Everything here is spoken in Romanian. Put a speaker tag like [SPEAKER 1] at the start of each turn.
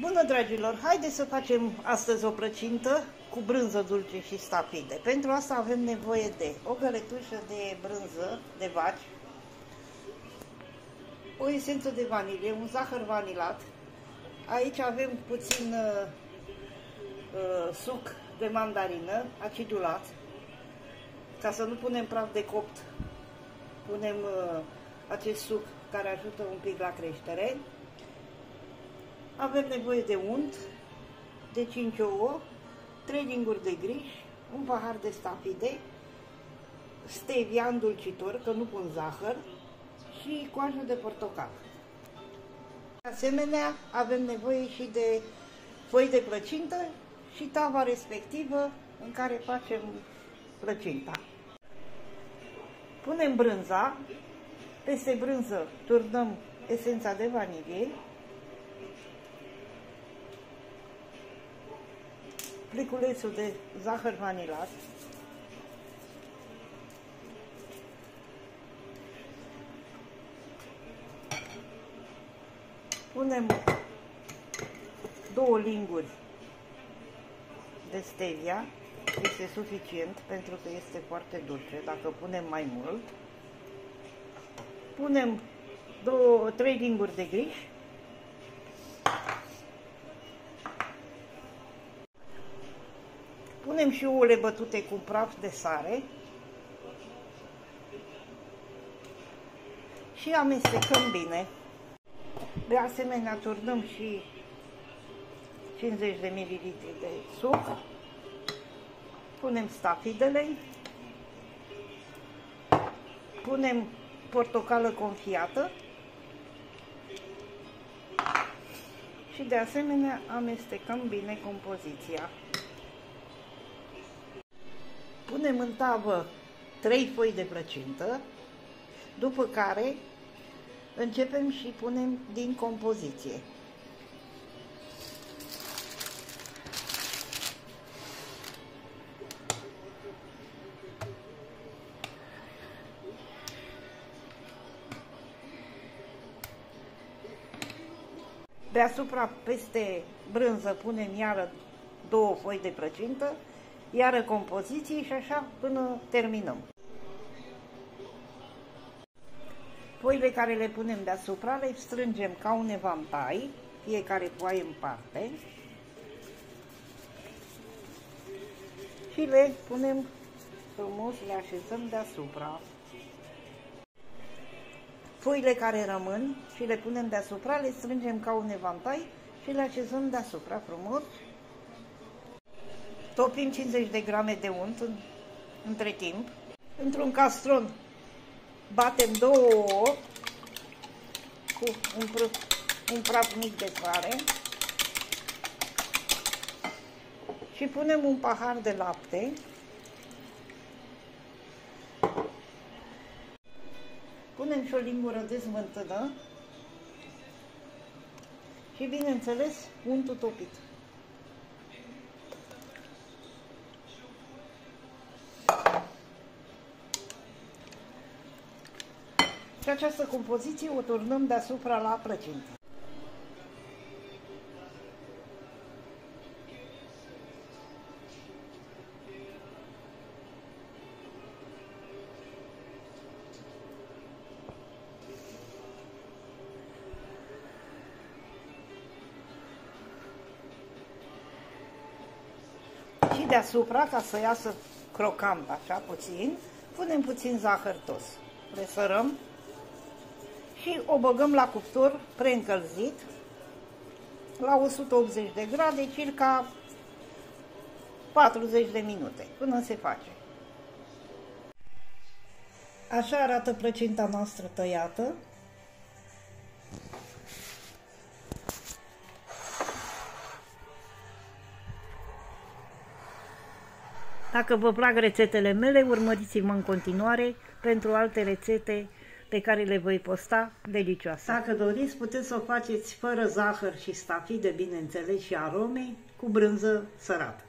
[SPEAKER 1] Bună, dragilor! Haideți să facem astăzi o plăcintă cu brânză dulce și stafide. Pentru asta avem nevoie de o găletușă de brânză de vaci, o esență de vanilie, un zahăr vanilat. Aici avem puțin suc de mandarină acidulat. Ca să nu punem praf de copt, punem acest suc care ajută un pic la creștere. Avem nevoie de unt, de 5 ouă, 3 linguri de griș, un pahar de stafide, stevia îndulcitor, că nu pun zahăr, și coajă de portocal. De asemenea, avem nevoie și de foi de plăcintă și tava respectivă în care facem plăcinta. Punem brânza, peste brânză turnăm esența de vanilie, pliculețul de zahăr vanilat, punem 2 linguri de stevia, este suficient pentru că este foarte dulce. Dacă punem mai mult, punem 3 linguri de griș, punem și ouăle bătute cu praf de sare și amestecăm bine. De asemenea, turnăm și 50 de ml de suc, punem stafidele, punem portocală confiată și de asemenea amestecăm bine compoziția. Punem în tavă 3 foi de plăcintă, după care începem și punem din compoziție. Deasupra, peste brânză, punem iară 2 foi de plăcintă, iară compoziție și așa până terminăm. Foile care le punem deasupra le strângem ca un evantai, fiecare foaie în parte, și le punem frumos, le așezăm deasupra. Foile care rămân și le punem deasupra, le strângem ca un evantai și le așezăm deasupra frumos. Topim 50 de grame de unt între timp. Într-un castron batem 2 ouă cu un praf mic de sare și punem un pahar de lapte. Punem și o lingură de smântână și, bineînțeles, untul topit. Și această compoziție o turnăm deasupra la plăcintă. Și deasupra, ca să iasă crocant așa puțin, punem puțin zahăr tos. Presărăm și o băgăm la cuptor preîncălzit la 180 de grade, circa 40 de minute, până se face. Așa arată plăcinta noastră tăiată. Dacă vă plac rețetele mele, urmăriți-mă în continuare pentru alte rețete pe care le voi posta delicioase. Dacă doriți, puteți să o faceți fără zahăr și stafide, bineînțeles, și arome, cu brânză sărată.